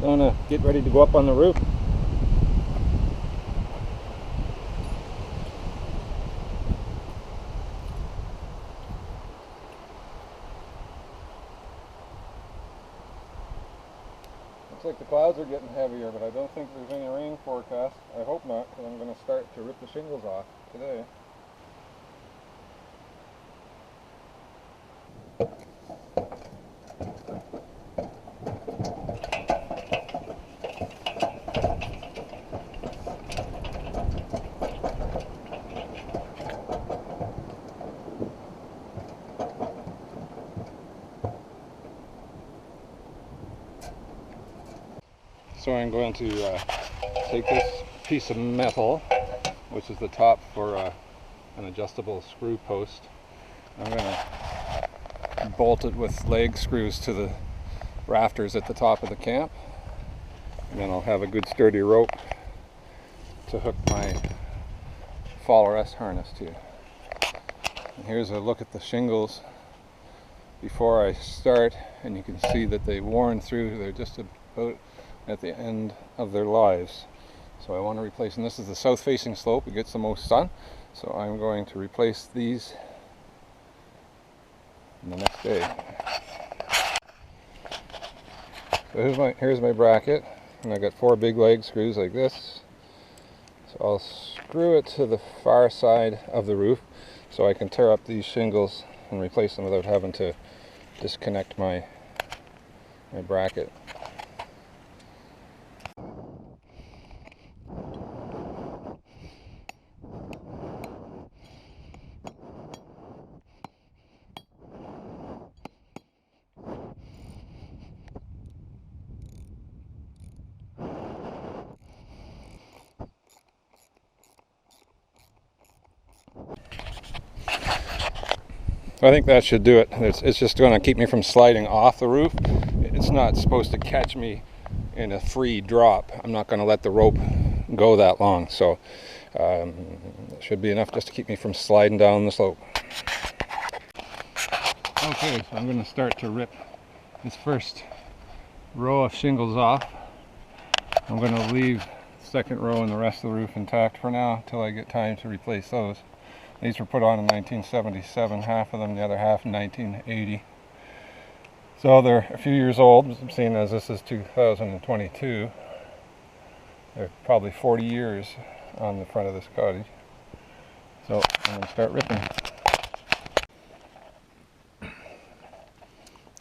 Gonna get ready to go up on the roof. Looks like the clouds are getting heavier, but I don't think there's any rain forecast. I hope not, because I'm going to start to rip the shingles off today. So I'm going to take this piece of metal, which is the top for an adjustable screw post. I'm going to bolt it with leg screws to the rafters at the top of the camp. And then I'll have a good sturdy rope to hook my fall arrest harness to. And here's a look at the shingles before I start, and you can see that they've worn through. They're just about at the end of their lives. So I want to replace, and this is the south facing slope, it gets the most sun, so I'm going to replace these the next day. So here's my bracket, and I've got 4 big leg screws like this. So I'll screw it to the far side of the roof so I can tear up these shingles and replace them without having to disconnect my bracket. I think that should do it. It's just going to keep me from sliding off the roof. It's not supposed to catch me in a free drop. I'm not going to let the rope go that long, so it should be enough just to keep me from sliding down the slope. Okay, so I'm going to start to rip this first row of shingles off. I'm going to leave the second row and the rest of the roof intact for now until I get time to replace those. These were put on in 1977, half of them, the other half in 1980. So they're a few years old, seeing as this is 2022. They're probably 40 years on the front of this cottage. So I'm going to start ripping.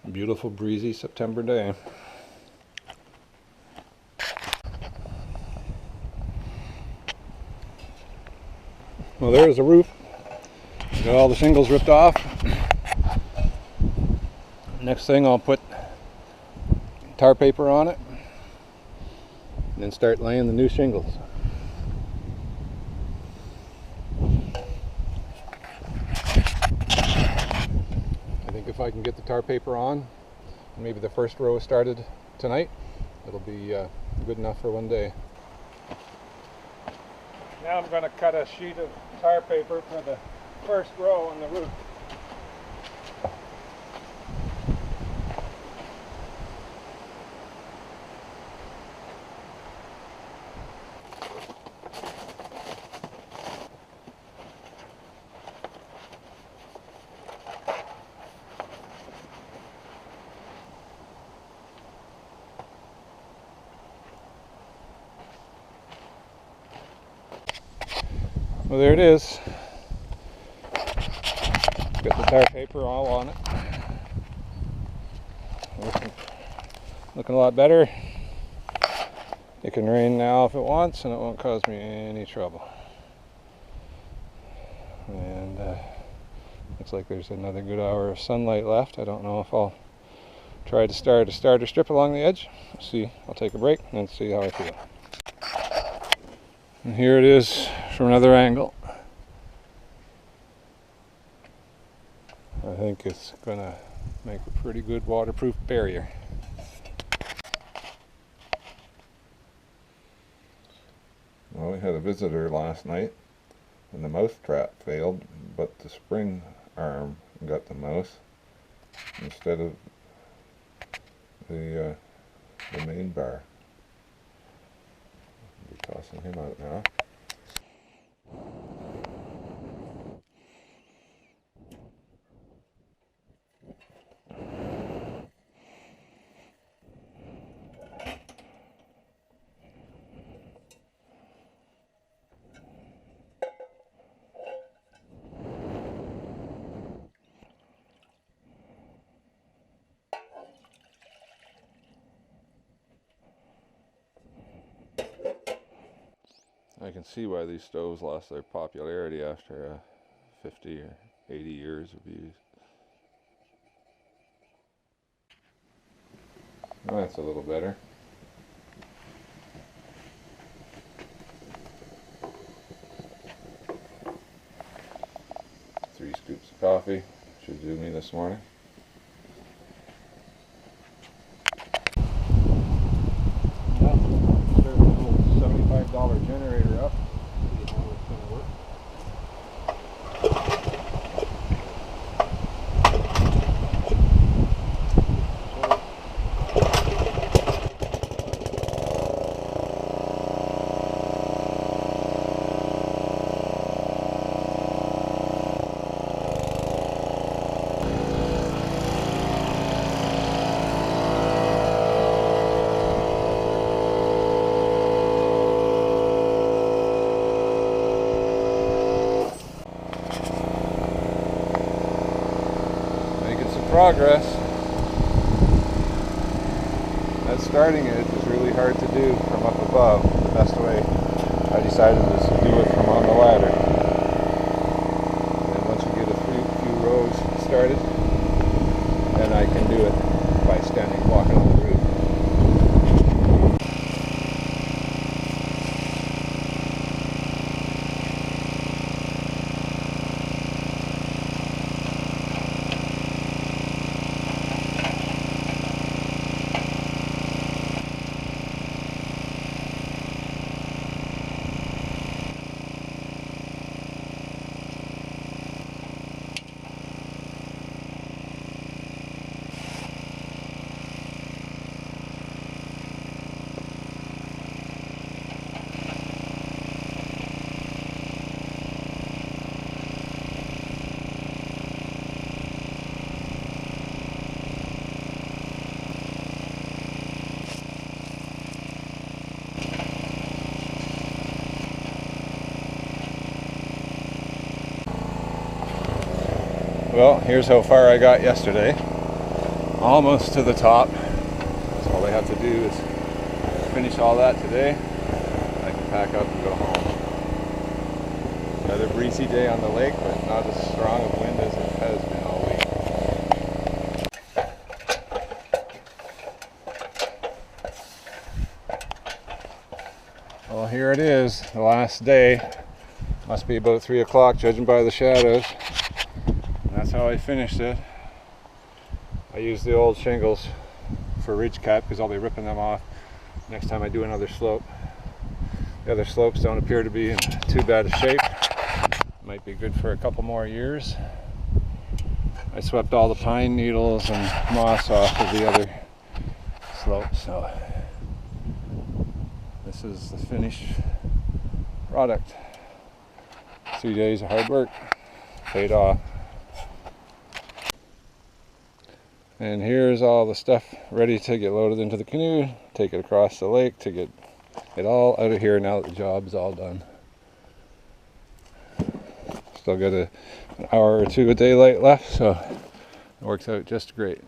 A beautiful breezy September day. Well, there's the roof. Got all the shingles ripped off. Next thing, I'll put tar paper on it and then start laying the new shingles. I think if I can get the tar paper on and maybe the first row started tonight, it'll be good enough for one day. Now I'm going to cut a sheet of tar paper for the first row on the roof. Well, there it is. Got the tar paper all on it. Looking a lot better. It can rain now if it wants, and it won't cause me any trouble. And looks like there's another good hour of sunlight left. I don't know if I'll try to start a starter strip along the edge. See, I'll take a break and see how I feel. And here it is from another angle. I think it's gonna make a pretty good waterproof barrier. Well, we had a visitor last night and the mouse trap failed, but the spring arm got the mouse instead of the the main bar. I'll be tossing him out now. I can see why these stoves lost their popularity after 50 or 80 years of use. Well, that's a little better. Three scoops of coffee should do me this morning. $75 generator up. See how it's going to work. Progress. That starting it is really hard to do from up above. The best way I decided was to do it from on the ladder. And once you get a few rows started, then I can do it by standing, walking on the roof. Well, here's how far I got yesterday. Almost to the top. So all I have to do is finish all that today. I can pack up and go home. Another breezy day on the lake, but not as strong of wind as it has been all week. Well, here it is, the last day. Must be about 3 o'clock, judging by the shadows. That's how I finished it. I used the old shingles for ridge cap because I'll be ripping them off next time I do another slope. The other slopes don't appear to be in too bad a shape. Might be good for a couple more years. I swept all the pine needles and moss off of the other slopes, so this is the finished product. 3 days of hard work paid off. And here's all the stuff ready to get loaded into the canoe, take it across the lake to get it all out of here now that the job is all done. Still got an hour or two of daylight left, so it works out just great.